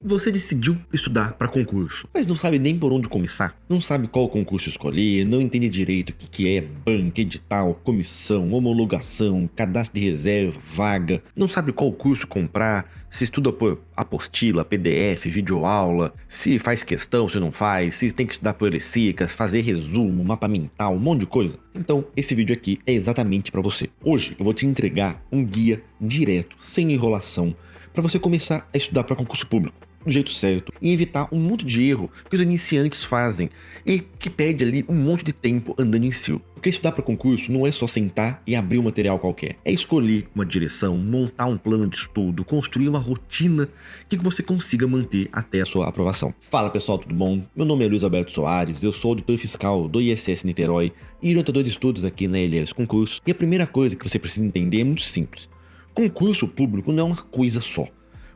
Você decidiu estudar para concurso, mas não sabe nem por onde começar, não sabe qual concurso escolher, não entende direito o que é banca, edital, comissão, homologação, cadastro de reserva, vaga, não sabe qual curso comprar, se estuda por apostila, PDF, videoaula, se faz questão, se não faz, se tem que estudar por ELECICA, fazer resumo, mapa mental, um monte de coisa. Então, esse vídeo aqui é exatamente para você. Hoje eu vou te entregar um guia direto, sem enrolação, para você começar a estudar para concurso público do jeito certo e evitar um monte de erro que os iniciantes fazem e que perde ali um monte de tempo andando em círculo. Porque estudar para concurso não é só sentar e abrir um material qualquer. É escolher uma direção, montar um plano de estudo, construir uma rotina que você consiga manter até a sua aprovação. Fala pessoal, tudo bom? Meu nome é Luiz Alberto Soares, eu sou auditor fiscal do ISS Niterói e orientador de estudos aqui na LS Concurso. E a primeira coisa que você precisa entender é muito simples. Concurso público não é uma coisa só.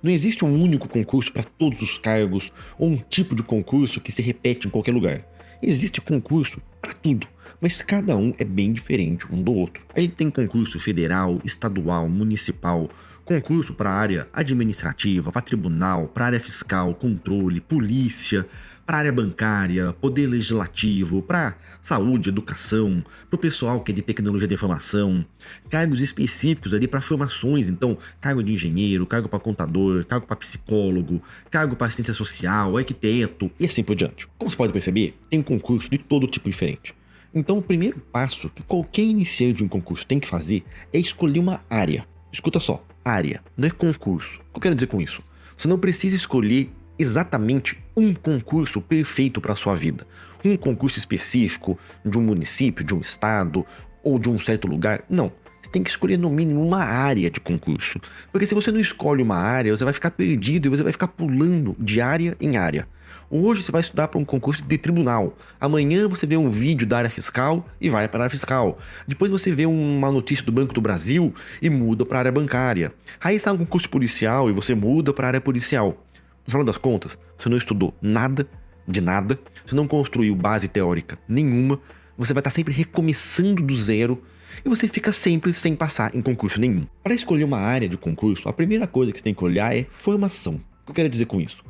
Não existe um único concurso para todos os cargos ou um tipo de concurso que se repete em qualquer lugar. Existe concurso para tudo, mas cada um é bem diferente um do outro. Aí tem concurso federal, estadual, municipal, concurso para a área administrativa, para tribunal, para a área fiscal, controle, polícia, para a área bancária, poder legislativo, para saúde, educação, para o pessoal que é de tecnologia de informação, cargos específicos ali para formações, então cargo de engenheiro, cargo para contador, cargo para psicólogo, cargo para assistência social, arquiteto e assim por diante. Como você pode perceber, tem concurso de todo tipo diferente. Então o primeiro passo que qualquer iniciante de um concurso tem que fazer é escolher uma área. Escuta só, área, não é concurso. O que eu quero dizer com isso? Você não precisa escolher exatamente um concurso perfeito para a sua vida. Um concurso específico de um município, de um estado ou de um certo lugar. Não. Você tem que escolher no mínimo uma área de concurso. Porque se você não escolhe uma área, você vai ficar perdido e você vai ficar pulando de área em área. Hoje você vai estudar para um concurso de tribunal. Amanhã você vê um vídeo da área fiscal e vai para a área fiscal. Depois você vê uma notícia do Banco do Brasil e muda para a área bancária. Aí sai um concurso policial e você muda para a área policial. No final das contas, você não estudou nada de nada, você não construiu base teórica nenhuma, você vai estar sempre recomeçando do zero e você fica sempre sem passar em concurso nenhum. Para escolher uma área de concurso, a primeira coisa que você tem que olhar é formação. O que eu quero dizer com isso?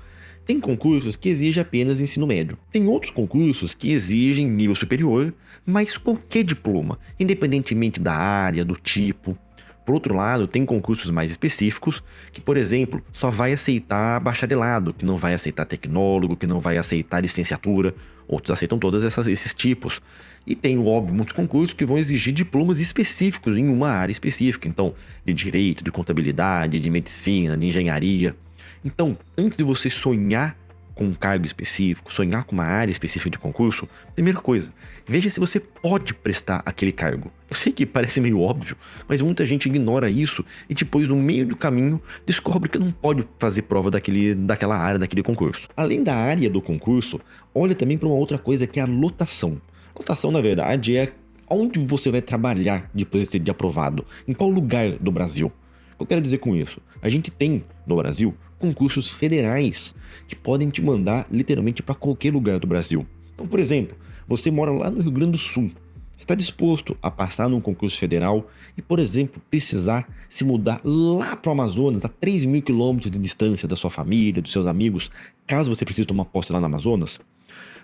Tem concursos que exigem apenas ensino médio. Tem outros concursos que exigem nível superior, mas qualquer diploma, independentemente da área, do tipo. Por outro lado, tem concursos mais específicos que, por exemplo, só vai aceitar bacharelado, que não vai aceitar tecnólogo, que não vai aceitar licenciatura. Outros aceitam todos esses tipos. E tem, óbvio, muitos concursos que vão exigir diplomas específicos em uma área específica. Então, de direito, de contabilidade, de medicina, de engenharia. Então, antes de você sonhar com um cargo específico, sonhar com uma área específica de concurso, primeira coisa, veja se você pode prestar aquele cargo. Eu sei que parece meio óbvio, mas muita gente ignora isso e depois, no meio do caminho, descobre que não pode fazer prova daquela área, daquele concurso. Além da área do concurso, olha também para uma outra coisa que é a lotação. Lotação, na verdade, é onde você vai trabalhar depois de aprovado, em qual lugar do Brasil. O que eu quero dizer com isso? A gente tem, no Brasil, concursos federais que podem te mandar literalmente para qualquer lugar do Brasil. Então, por exemplo, você mora lá no Rio Grande do Sul, está disposto a passar num concurso federal e, por exemplo, precisar se mudar lá para o Amazonas, a 3.000 quilômetros de distância da sua família, dos seus amigos, caso você precise tomar posse lá no Amazonas?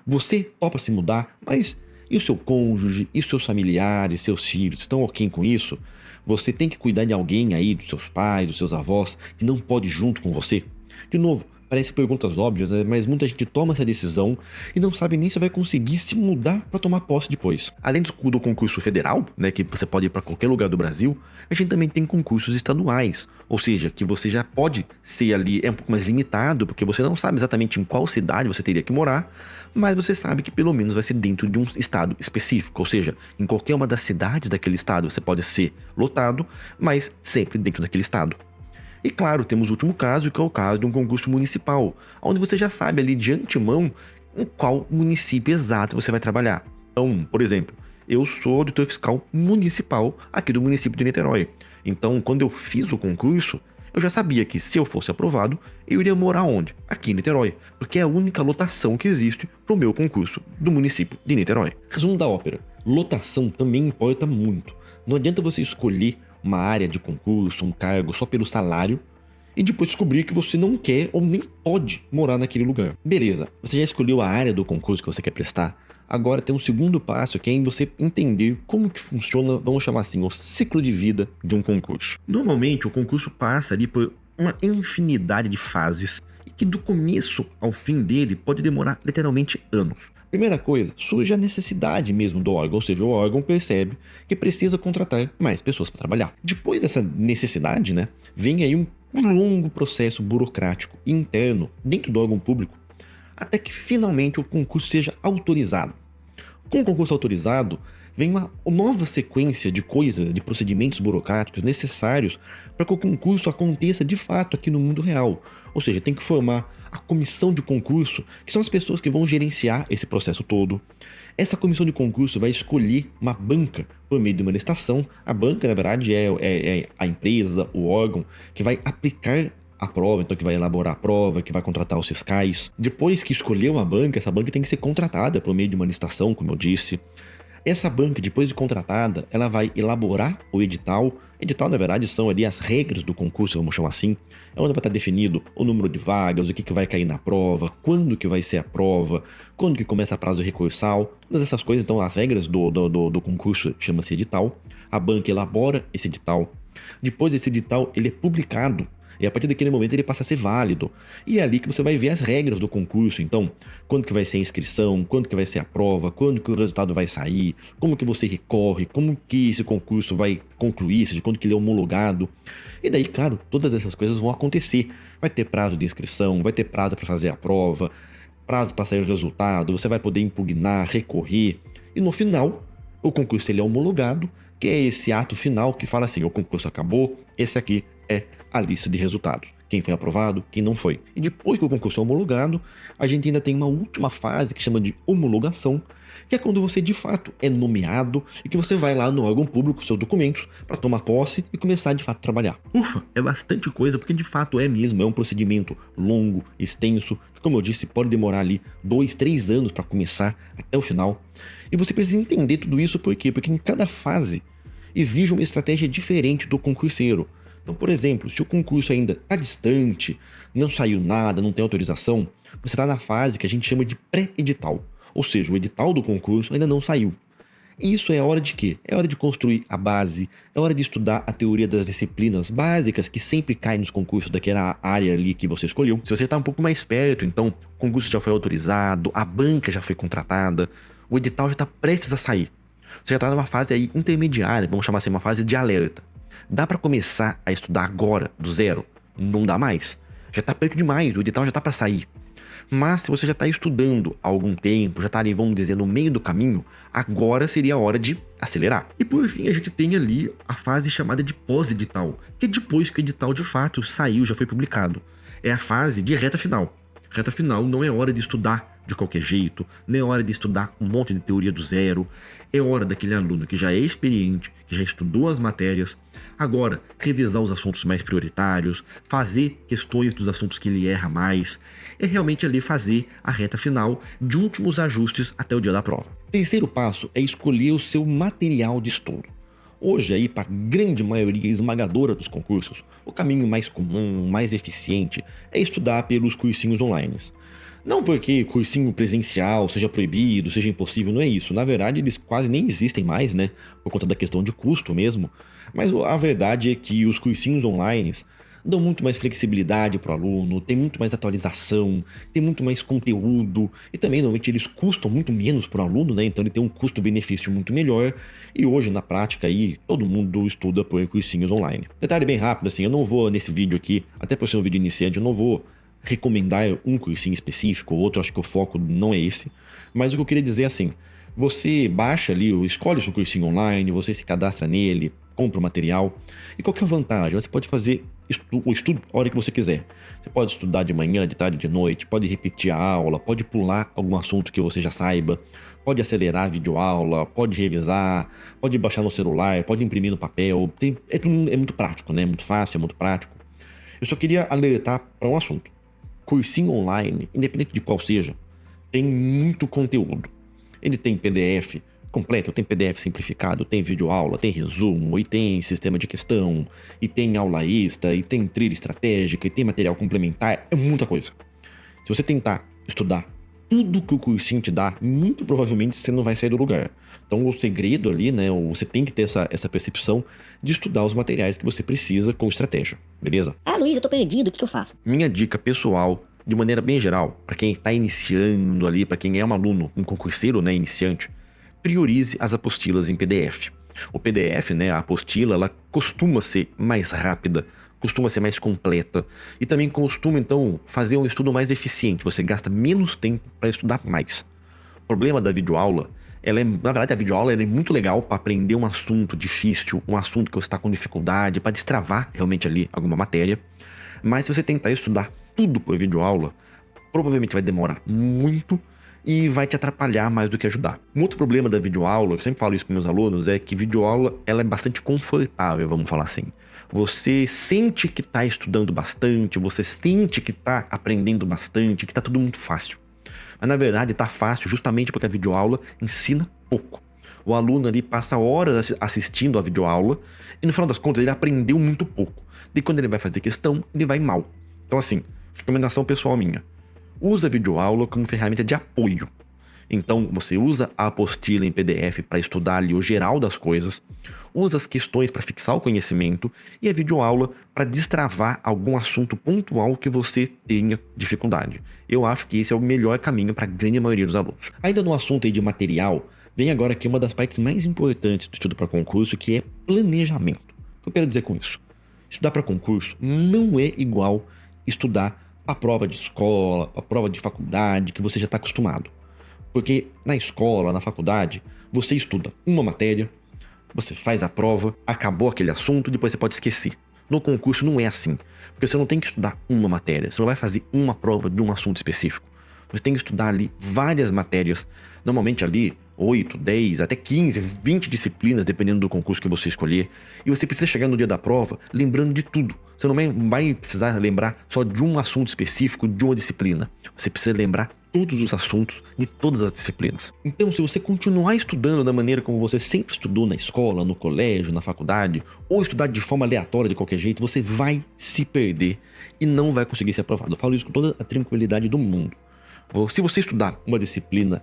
Você topa se mudar, mas e o seu cônjuge, e os seus familiares, seus filhos, estão ok com isso? Você tem que cuidar de alguém aí, dos seus pais, dos seus avós, que não pode ir junto com você? De novo, parecem perguntas óbvias, né? Mas muita gente toma essa decisão e não sabe nem se vai conseguir se mudar para tomar posse depois. Além do concurso federal, né, que você pode ir para qualquer lugar do Brasil, a gente também tem concursos estaduais. Ou seja, que você já pode ser ali, é um pouco mais limitado, porque você não sabe exatamente em qual cidade você teria que morar, mas você sabe que pelo menos vai ser dentro de um estado específico. Ou seja, em qualquer uma das cidades daquele estado você pode ser lotado, mas sempre dentro daquele estado. E claro, temos o último caso, que é o caso de um concurso municipal, onde você já sabe ali de antemão em qual município exato você vai trabalhar. Então, por exemplo, eu sou auditor fiscal municipal aqui do município de Niterói. Então, quando eu fiz o concurso, eu já sabia que se eu fosse aprovado, eu iria morar onde? Aqui em Niterói, porque é a única lotação que existe para o meu concurso do município de Niterói. Resumo da ópera, lotação também importa muito. Não adianta você escolher uma área de concurso, um cargo só pelo salário e depois descobrir que você não quer ou nem pode morar naquele lugar. Beleza, você já escolheu a área do concurso que você quer prestar? Agora tem um segundo passo, que é em você entender como que funciona, vamos chamar assim, o ciclo de vida de um concurso. Normalmente o concurso passa ali por uma infinidade de fases e que do começo ao fim dele pode demorar literalmente anos. Primeira coisa, surge a necessidade mesmo do órgão, ou seja, o órgão percebe que precisa contratar mais pessoas para trabalhar. Depois dessa necessidade, né, vem aí um longo processo burocrático interno dentro do órgão público, até que finalmente o concurso seja autorizado. Com o concurso autorizado, vem uma nova sequência de coisas, de procedimentos burocráticos necessários para que o concurso aconteça de fato aqui no mundo real. Ou seja, tem que formar a comissão de concurso, que são as pessoas que vão gerenciar esse processo todo. Essa comissão de concurso vai escolher uma banca por meio de uma licitação. A banca, na verdade, é a empresa, o órgão, que vai aplicar a prova, então que vai elaborar a prova, que vai contratar os fiscais. Depois que escolher uma banca, essa banca tem que ser contratada por meio de uma licitação, como eu disse. Essa banca, depois de contratada, ela vai elaborar o edital. Edital, na verdade, são ali as regras do concurso, vamos chamar assim. É onde vai estar definido o número de vagas, o que vai cair na prova, quando que vai ser a prova, quando que começa a prazo recursal. Todas essas coisas, então, as regras do concurso chama-se edital. A banca elabora esse edital. Depois esse edital, ele é publicado. E a partir daquele momento ele passa a ser válido. E é ali que você vai ver as regras do concurso. Então, quando que vai ser a inscrição, quando que vai ser a prova, quando que o resultado vai sair, como que você recorre, como que esse concurso vai concluir, ou seja, quando que ele é homologado. E daí, claro, todas essas coisas vão acontecer. Vai ter prazo de inscrição, vai ter prazo para fazer a prova, prazo para sair o resultado, você vai poder impugnar, recorrer. E no final, o concurso ele é homologado, que é esse ato final que fala assim, o concurso acabou, esse aqui é a lista de resultados. Quem foi aprovado, quem não foi. E depois que o concurso é homologado, a gente ainda tem uma última fase que chama de homologação, que é quando você de fato é nomeado e que você vai lá no órgão público com seus documentos para tomar posse e começar de fato a trabalhar. Ufa, é bastante coisa, porque de fato é mesmo, é um procedimento longo, extenso, que como eu disse, pode demorar ali 2, 3 anos para começar até o final. E você precisa entender tudo isso por quê? Porque em cada fase exige uma estratégia diferente do concurseiro. Então, por exemplo, se o concurso ainda está distante, não saiu nada, não tem autorização, você está na fase que a gente chama de pré-edital. Ou seja, o edital do concurso ainda não saiu. E isso é hora de quê? É hora de construir a base, é hora de estudar a teoria das disciplinas básicas que sempre caem nos concursos daquela área ali que você escolheu. Se você está um pouco mais perto, então o concurso já foi autorizado, a banca já foi contratada, o edital já está prestes a sair. Você já está numa fase aí intermediária, vamos chamar assim, uma fase de alerta. Dá para começar a estudar agora, do zero? Não dá mais. Já tá perto demais, o edital já tá para sair. Mas se você já está estudando há algum tempo, já está ali, vamos dizer, no meio do caminho, agora seria a hora de acelerar. E por fim, a gente tem ali a fase chamada de pós-edital, que é depois que o edital de fato saiu, já foi publicado. É a fase de reta final. Reta final não é hora de estudar de qualquer jeito, nem é hora de estudar um monte de teoria do zero. É hora daquele aluno que já é experiente, que já estudou as matérias, agora revisar os assuntos mais prioritários, fazer questões dos assuntos que ele erra mais, é realmente ali fazer a reta final de últimos ajustes até o dia da prova. Terceiro passo é escolher o seu material de estudo. Hoje aí, para a grande maioria esmagadora dos concursos, o caminho mais comum, mais eficiente, é estudar pelos cursinhos online. Não porque cursinho presencial seja proibido, seja impossível, não é isso. Na verdade, eles quase nem existem mais, né? Por conta da questão de custo mesmo. Mas a verdade é que os cursinhos online dão muito mais flexibilidade para o aluno, tem muito mais atualização, tem muito mais conteúdo. E também, normalmente, eles custam muito menos para o aluno, né? Então ele tem um custo-benefício muito melhor. E hoje, na prática, aí, todo mundo estuda por cursinhos online. Detalhe bem rápido, assim, eu não vou, nesse vídeo aqui, até por ser um vídeo iniciante, eu não vou recomendar um cursinho específico, ou outro, acho que o foco não é esse. Mas o que eu queria dizer é assim, você baixa ali, escolhe o seu cursinho online, você se cadastra nele, compra o material. E qual que é a vantagem? Você pode fazer o estudo a hora que você quiser. Você pode estudar de manhã, de tarde, de noite, pode repetir a aula, pode pular algum assunto que você já saiba, pode acelerar a videoaula, pode revisar, pode baixar no celular, pode imprimir no papel. É muito prático, né? É muito fácil, é muito prático. Eu só queria alertar para um assunto. Cursinho online, independente de qual seja, tem muito conteúdo. Ele tem PDF completo, tem PDF simplificado, tem videoaula, tem resumo, e tem sistema de questão, e tem aula extra, e tem trilha estratégica, e tem material complementar, é muita coisa. Se você tentar estudar tudo que o cursinho te dá, muito provavelmente você não vai sair do lugar. Então o segredo ali, né, você tem que ter essa percepção de estudar os materiais que você precisa com estratégia, beleza? Ah, Luiz, eu tô perdido, o que eu faço? Minha dica pessoal, de maneira bem geral, para quem está iniciando ali, para quem é um aluno, um concurseiro, né, iniciante, priorize as apostilas em PDF. O PDF, né, a apostila, ela costuma ser mais rápida, costuma ser mais completa e também costuma, então, fazer um estudo mais eficiente. Você gasta menos tempo para estudar mais. O problema da videoaula, na verdade, a videoaula é muito legal para aprender um assunto difícil, um assunto que você está com dificuldade, para destravar realmente ali alguma matéria. Mas se você tentar estudar tudo por videoaula, provavelmente vai demorar muito e vai te atrapalhar mais do que ajudar. Um outro problema da videoaula, eu sempre falo isso para meus alunos, é que videoaula ela é bastante confortável, vamos falar assim. Você sente que está estudando bastante, você sente que está aprendendo bastante, que está tudo muito fácil. Mas na verdade está fácil justamente porque a videoaula ensina pouco. O aluno ali passa horas assistindo a videoaula e no final das contas ele aprendeu muito pouco. E quando ele vai fazer questão, ele vai mal. Então assim, recomendação pessoal minha. Usa a videoaula como ferramenta de apoio. Então, você usa a apostila em PDF para estudar ali o geral das coisas, usa as questões para fixar o conhecimento e a videoaula para destravar algum assunto pontual que você tenha dificuldade. Eu acho que esse é o melhor caminho para a grande maioria dos alunos. Ainda no assunto aí de material, vem agora aqui uma das partes mais importantes do estudo para concurso, que é planejamento. O que eu quero dizer com isso? Estudar para concurso não é igual estudar para prova de escola, para prova de faculdade, que você já está acostumado. Porque na escola, na faculdade, você estuda uma matéria, você faz a prova, acabou aquele assunto, depois você pode esquecer. No concurso não é assim, porque você não tem que estudar uma matéria, você não vai fazer uma prova de um assunto específico. Você tem que estudar ali várias matérias, normalmente ali 8, 10, até 15, 20 disciplinas, dependendo do concurso que você escolher. E você precisa chegar no dia da prova lembrando de tudo. Você não vai precisar lembrar só de um assunto específico, de uma disciplina. Você precisa lembrar todos os assuntos de todas as disciplinas. Então, se você continuar estudando da maneira como você sempre estudou na escola, no colégio, na faculdade, ou estudar de forma aleatória de qualquer jeito, você vai se perder e não vai conseguir ser aprovado. Eu falo isso com toda a tranquilidade do mundo. Se você estudar uma disciplina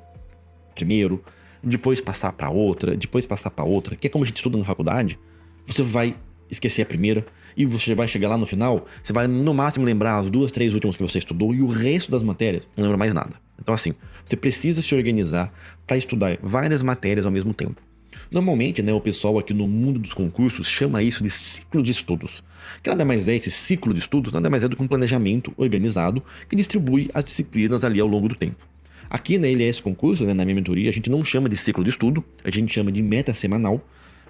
primeiro, depois passar para outra, que é como a gente estuda na faculdade, você vai esquecer a primeira e você vai chegar lá no final, você vai no máximo lembrar as 2, 3 últimas que você estudou e o resto das matérias não lembra mais nada. Então assim, você precisa se organizar para estudar várias matérias ao mesmo tempo. Normalmente, né, o pessoal aqui no mundo dos concursos chama isso de ciclo de estudos. Que nada mais é esse ciclo de estudos, nada mais é do que um planejamento organizado que distribui as disciplinas ali ao longo do tempo. Aqui na LS Concurso, né, na minha mentoria, a gente não chama de ciclo de estudo, a gente chama de meta semanal,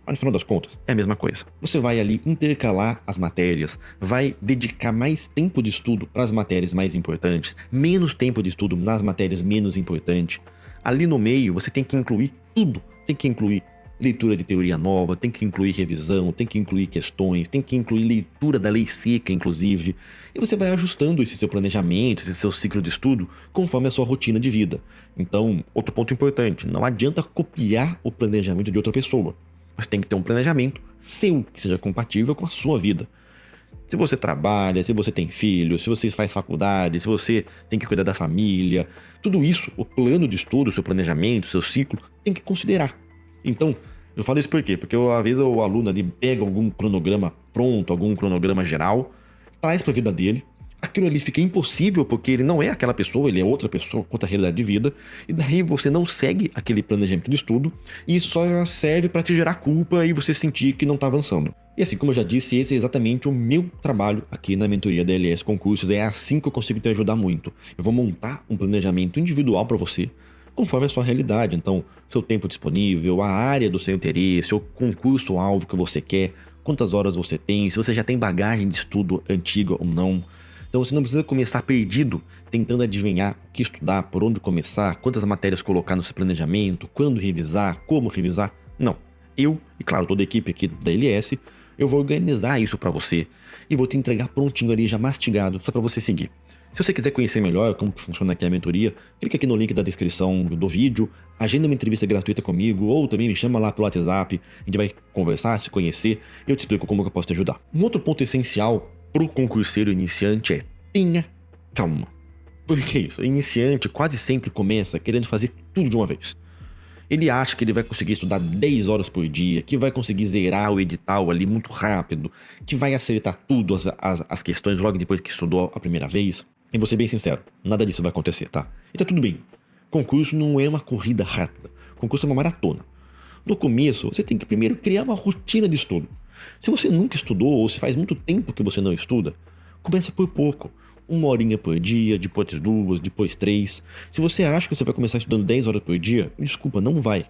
mas no final das contas é a mesma coisa. Você vai ali intercalar as matérias, vai dedicar mais tempo de estudo para as matérias mais importantes, menos tempo de estudo nas matérias menos importantes. Ali no meio você tem que incluir tudo, tem que incluir leitura de teoria nova, tem que incluir revisão, tem que incluir questões, tem que incluir leitura da lei seca, inclusive. E você vai ajustando esse seu planejamento, esse seu ciclo de estudo, conforme a sua rotina de vida. Então, outro ponto importante, não adianta copiar o planejamento de outra pessoa. Você tem que ter um planejamento seu, que seja compatível com a sua vida. Se você trabalha, se você tem filhos, se você faz faculdade, se você tem que cuidar da família, tudo isso, o plano de estudo, o seu planejamento, o seu ciclo, tem que considerar. Então, eu falo isso por quê? Porque às vezes o aluno ali pega algum cronograma pronto, algum cronograma geral, traz para a vida dele, aquilo ali fica impossível porque ele não é aquela pessoa, ele é outra pessoa com outra realidade de vida, e daí você não segue aquele planejamento de estudo, e isso só serve para te gerar culpa e você sentir que não está avançando. E assim, como eu já disse, esse é exatamente o meu trabalho aqui na mentoria da LS Concursos, é assim que eu consigo te ajudar muito. Eu vou montar um planejamento individual para você, conforme a sua realidade. Então, seu tempo disponível, a área do seu interesse, o concurso-alvo que você quer, quantas horas você tem, se você já tem bagagem de estudo antiga ou não. Então você não precisa começar perdido, tentando adivinhar o que estudar, por onde começar, quantas matérias colocar no seu planejamento, quando revisar, como revisar. Não. Eu, e claro, toda a equipe aqui da LS, eu vou organizar isso para você e vou te entregar prontinho ali, já mastigado, só para você seguir. Se você quiser conhecer melhor como que funciona aqui a mentoria, clica aqui no link da descrição do vídeo, agenda uma entrevista gratuita comigo, ou também me chama lá pelo WhatsApp, a gente vai conversar, se conhecer, e eu te explico como que eu posso te ajudar. Um outro ponto essencial para o concurseiro iniciante é: tenha calma. Por que isso? O iniciante quase sempre começa querendo fazer tudo de uma vez. Ele acha que ele vai conseguir estudar 10 horas por dia, que vai conseguir zerar o edital ali muito rápido, que vai acertar tudo as questões logo depois que estudou a primeira vez. E vou ser bem sincero, nada disso vai acontecer, tá? E tá tudo bem. Concurso não é uma corrida rápida. Concurso é uma maratona. No começo, você tem que primeiro criar uma rotina de estudo. Se você nunca estudou ou se faz muito tempo que você não estuda, começa por pouco. 1 horinha por dia, depois 2, depois 3. Se você acha que você vai começar estudando 10 horas por dia, desculpa, não vai.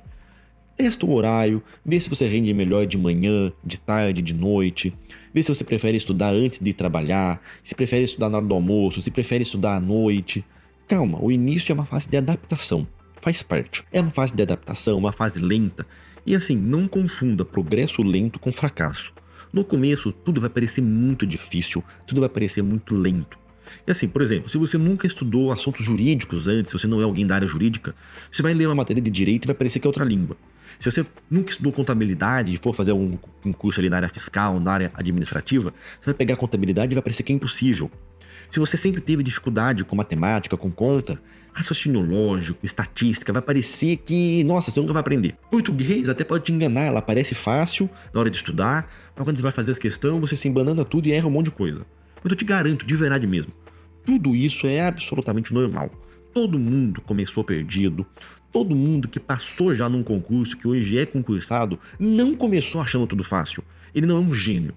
Testa o horário, vê se você rende melhor de manhã, de tarde, de noite. Vê se você prefere estudar antes de ir trabalhar, se prefere estudar na hora do almoço, se prefere estudar à noite. Calma, o início é uma fase de adaptação, faz parte. É uma fase de adaptação, uma fase lenta. E assim, não confunda progresso lento com fracasso. No começo, tudo vai parecer muito difícil, tudo vai parecer muito lento. E assim, por exemplo, se você nunca estudou assuntos jurídicos antes, se você não é alguém da área jurídica, você vai ler uma matéria de direito e vai parecer que é outra língua. Se você nunca estudou contabilidade e for fazer um curso ali na área fiscal, na área administrativa, você vai pegar contabilidade e vai parecer que é impossível. Se você sempre teve dificuldade com matemática, com conta, raciocínio lógico, estatística, vai parecer que, nossa, você nunca vai aprender. Português até pode te enganar, ela parece fácil na hora de estudar, mas quando você vai fazer as questões, você se embanana tudo e erra um monte de coisa. Mas eu te garanto, de verdade mesmo, tudo isso é absolutamente normal. Todo mundo começou perdido, todo mundo que passou já num concurso, que hoje é concursado, não começou achando tudo fácil. Ele não é um gênio.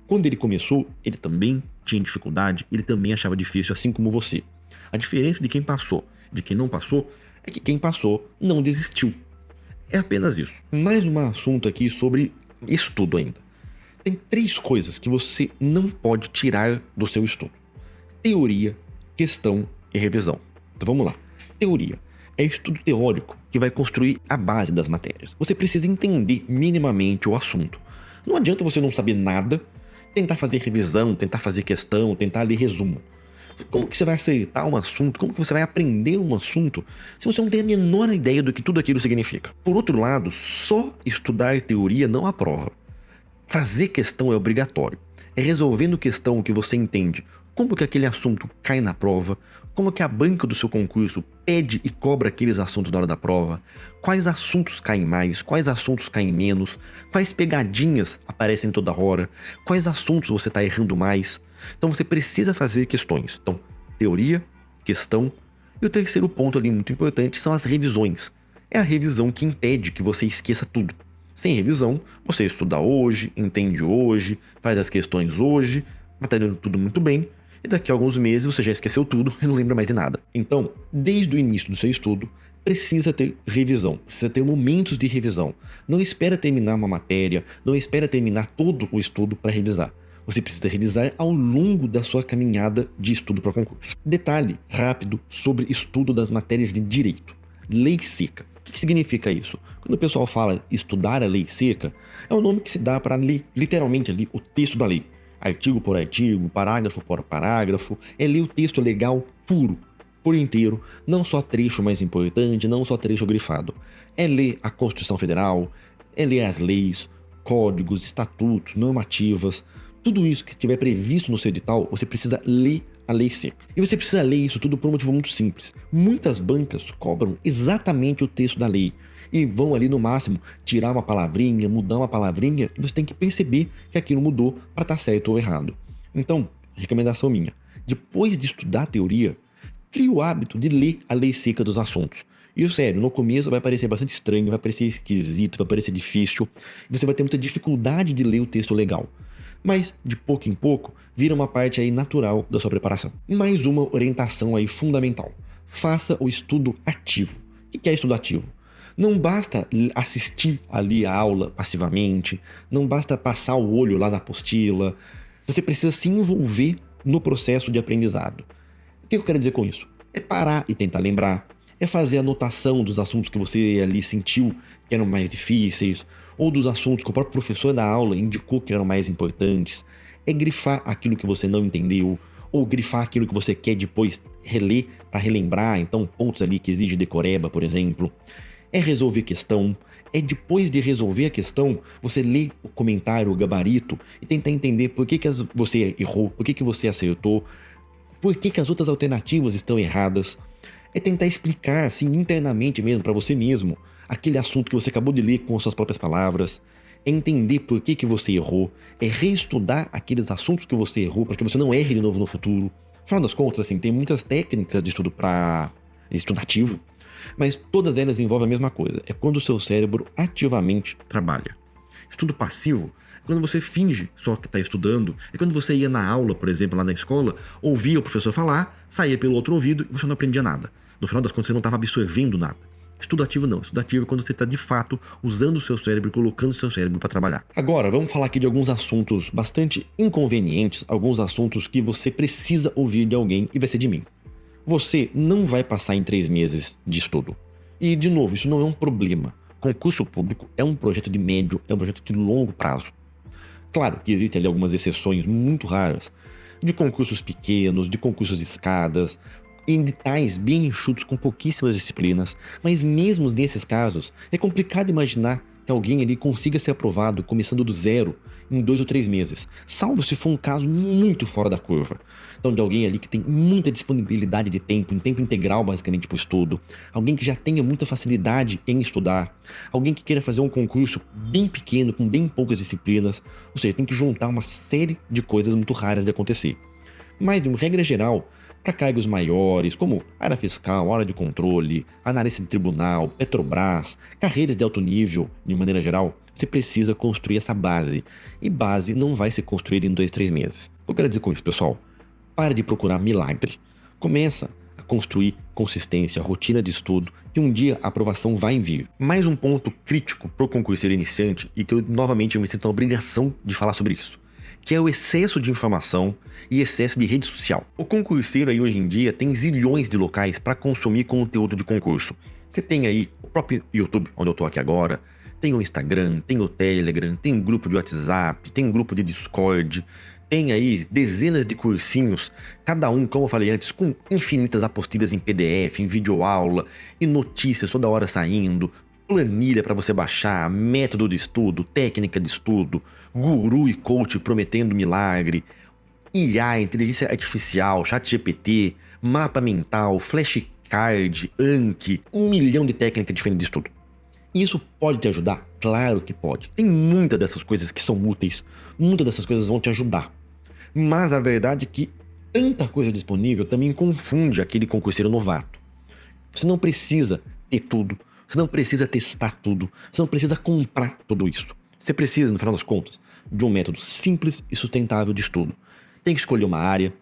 Quando ele começou, ele também tinha dificuldade, ele também achava difícil, assim como você. A diferença de quem passou, de quem não passou, é que quem passou não desistiu. É apenas isso. Mais um assunto aqui sobre estudo ainda. Tem 3 coisas que você não pode tirar do seu estudo: teoria, questão e revisão. Então vamos lá. Teoria é estudo teórico que vai construir a base das matérias. Você precisa entender minimamente o assunto. Não adianta você não saber nada, tentar fazer revisão, tentar fazer questão, tentar ler resumo. Como que você vai acertar um assunto? Como que você vai aprender um assunto se você não tem a menor ideia do que tudo aquilo significa? Por outro lado, só estudar teoria não aprova. Fazer questão é obrigatório. É resolvendo questão que você entende como que aquele assunto cai na prova, como que a banca do seu concurso pede e cobra aqueles assuntos na hora da prova, quais assuntos caem mais, quais assuntos caem menos, quais pegadinhas aparecem toda hora, quais assuntos você está errando mais. Então você precisa fazer questões. Então, teoria, questão. E o terceiro ponto ali muito importante são as revisões. É a revisão que impede que você esqueça tudo. Sem revisão, você estuda hoje, entende hoje, faz as questões hoje, vai estar indo tudo muito bem, e daqui a alguns meses você já esqueceu tudo e não lembra mais de nada. Então, desde o início do seu estudo, precisa ter revisão, precisa ter momentos de revisão. Não espera terminar uma matéria, não espera terminar todo o estudo para revisar. Você precisa revisar ao longo da sua caminhada de estudo para concurso. Detalhe rápido sobre estudo das matérias de direito. Lei seca. O que significa isso? Quando o pessoal fala estudar a lei seca, é o nome que se dá para ler literalmente ali o texto da lei. Artigo por artigo, parágrafo por parágrafo, é ler o texto legal puro, por inteiro, não só trecho mais importante, não só trecho grifado. É ler a Constituição Federal, é ler as leis, códigos, estatutos, normativas, tudo isso que estiver previsto no seu edital, você precisa ler a lei seca. E você precisa ler isso tudo por um motivo muito simples. Muitas bancas cobram exatamente o texto da lei e vão ali no máximo tirar uma palavrinha, mudar uma palavrinha, e você tem que perceber que aquilo mudou para estar certo ou errado. Então, recomendação minha, depois de estudar a teoria, crie o hábito de ler a lei seca dos assuntos. E sério, no começo vai parecer bastante estranho, vai parecer esquisito, vai parecer difícil, e você vai ter muita dificuldade de ler o texto legal. Mas, de pouco em pouco, vira uma parte aí natural da sua preparação. Mais uma orientação aí fundamental. Faça o estudo ativo. O que é estudo ativo? Não basta assistir ali a aula passivamente, não basta passar o olho lá na apostila, você precisa se envolver no processo de aprendizado. O que eu quero dizer com isso? É parar e tentar lembrar, é fazer anotação dos assuntos que você ali sentiu que eram mais difíceis, ou dos assuntos que o próprio professor da aula indicou que eram mais importantes, é grifar aquilo que você não entendeu, ou grifar aquilo que você quer depois reler para relembrar, então pontos ali que exige decoreba, por exemplo. É resolver questão, é depois de resolver a questão, você ler o comentário, o gabarito e tentar entender por que você errou, por que você acertou, por que as outras alternativas estão erradas. É tentar explicar assim internamente mesmo para você mesmo aquele assunto que você acabou de ler com as suas próprias palavras. É entender por que você errou, é reestudar aqueles assuntos que você errou para que você não erre de novo no futuro. Afinal das contas, assim, tem muitas técnicas de estudo para estudativo, mas todas elas envolvem a mesma coisa, é quando o seu cérebro ativamente trabalha. Estudo passivo é quando você finge só que está estudando, é quando você ia na aula, por exemplo, lá na escola, ouvia o professor falar, saía pelo outro ouvido e você não aprendia nada. No final das contas, você não estava absorvendo nada. Estudo ativo não. Estudo ativo é quando você está de fato usando o seu cérebro, colocando o seu cérebro para trabalhar. Agora, vamos falar aqui de alguns assuntos bastante inconvenientes, alguns assuntos que você precisa ouvir de alguém e vai ser de mim. Você não vai passar em 3 meses de estudo. E, de novo, isso não é um problema. Concurso público é um projeto de médio, é um projeto de longo prazo. Claro que existem ali algumas exceções muito raras, de concursos pequenos, de concursos de escadas, em editais bem enxutos com pouquíssimas disciplinas, mas mesmo nesses casos, é complicado imaginar que alguém ali consiga ser aprovado começando do zero em 2 ou 3 meses, salvo se for um caso muito fora da curva. Então, de alguém ali que tem muita disponibilidade de tempo, em tempo integral basicamente para o estudo, alguém que já tenha muita facilidade em estudar, alguém que queira fazer um concurso bem pequeno, com bem poucas disciplinas, ou seja, tem que juntar uma série de coisas muito raras de acontecer. Mas, em regra geral, para cargos maiores, como área fiscal, área de controle, analista de tribunal, Petrobras, carreiras de alto nível, de maneira geral, você precisa construir essa base. E base não vai ser construída em 2, 3 meses. O que eu quero dizer com isso, pessoal? Para de procurar milagre. Começa a construir consistência, rotina de estudo, e um dia a aprovação vai vir. Mais um ponto crítico para o concurseiro iniciante, e que novamente eu me sinto na obrigação de falar sobre isso, que é o excesso de informação e excesso de rede social. O concurseiro aí hoje em dia tem zilhões de locais para consumir conteúdo de concurso. Você tem aí o próprio YouTube, onde eu tô aqui agora, tem o Instagram, tem o Telegram, tem um grupo de WhatsApp, tem um grupo de Discord, tem aí dezenas de cursinhos, cada um, como eu falei antes, com infinitas apostilas em PDF, em videoaula e notícias toda hora saindo, planilha para você baixar, método de estudo, técnica de estudo, guru e coach prometendo milagre, IA, inteligência artificial, ChatGPT, mapa mental, flashcard, Anki, 1 milhão de técnicas diferentes de estudo. E isso pode te ajudar? Claro que pode. Tem muitas dessas coisas que são úteis, muitas dessas coisas vão te ajudar. Mas a verdade é que tanta coisa disponível também confunde aquele concurseiro novato. Você não precisa ter tudo. Você não precisa testar tudo, você não precisa comprar tudo isso. Você precisa, no final das contas, de um método simples e sustentável de estudo. Tem que escolher uma área,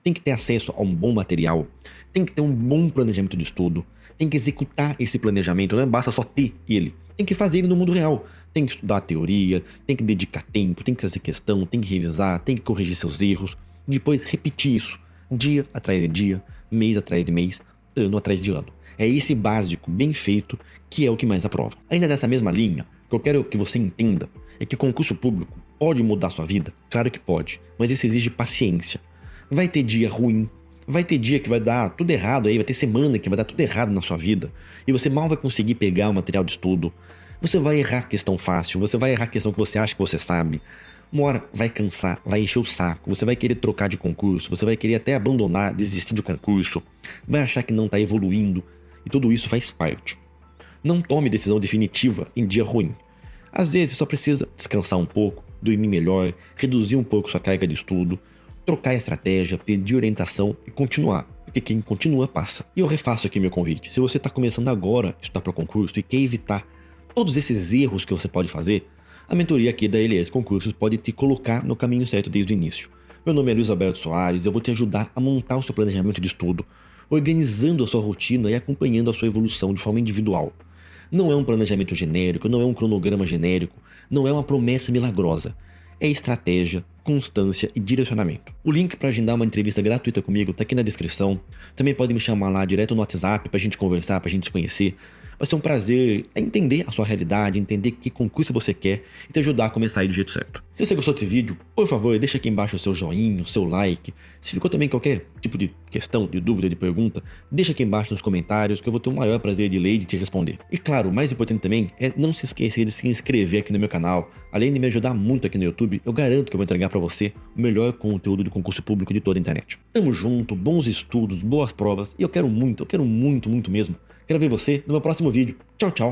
tem que ter acesso a um bom material, tem que ter um bom planejamento de estudo, tem que executar esse planejamento, não basta só ter ele, tem que fazer ele no mundo real. Tem que estudar a teoria, tem que dedicar tempo, tem que fazer questão, tem que revisar, tem que corrigir seus erros, e depois repetir isso, dia atrás de dia, mês atrás de mês, ano atrás de ano. É esse básico bem feito que é o que mais aprova. Ainda nessa mesma linha, o que eu quero que você entenda é que concurso público pode mudar sua vida? Claro que pode, mas isso exige paciência. Vai ter dia ruim, vai ter dia que vai dar tudo errado aí, vai ter semana que vai dar tudo errado na sua vida, e você mal vai conseguir pegar o material de estudo. Você vai errar questão fácil, você vai errar questão que você acha que você sabe. Uma hora vai cansar, vai encher o saco, você vai querer trocar de concurso, você vai querer até abandonar, desistir de concurso, vai achar que não está evoluindo, e tudo isso faz parte. Não tome decisão definitiva em dia ruim. Às vezes só precisa descansar um pouco, dormir melhor, reduzir um pouco sua carga de estudo, trocar a estratégia, pedir orientação e continuar, porque quem continua passa. E eu refaço aqui meu convite, se você está começando agora a estudar para o concurso e quer evitar todos esses erros que você pode fazer, a mentoria aqui da LS Concursos pode te colocar no caminho certo desde o início. Meu nome é Luiz Alberto Soares, eu vou te ajudar a montar o seu planejamento de estudo, organizando a sua rotina e acompanhando a sua evolução de forma individual. Não é um planejamento genérico, não é um cronograma genérico, não é uma promessa milagrosa. É estratégia, constância e direcionamento. O link para agendar uma entrevista gratuita comigo está aqui na descrição. Também pode me chamar lá direto no WhatsApp para a gente conversar, para a gente se conhecer. Vai ser um prazer entender a sua realidade, entender que concurso você quer e te ajudar a começar aí do jeito certo. Se você gostou desse vídeo, por favor, deixa aqui embaixo o seu joinha, o seu like. Se ficou também qualquer tipo de questão, de dúvida, de pergunta, deixa aqui embaixo nos comentários que eu vou ter o maior prazer de ler e de te responder. E claro, o mais importante também é não se esquecer de se inscrever aqui no meu canal. Além de me ajudar muito aqui no YouTube, eu garanto que eu vou entregar pra você o melhor conteúdo de concurso público de toda a internet. Tamo junto, bons estudos, boas provas e eu quero muito mesmo. Quero ver você no meu próximo vídeo. Tchau, tchau.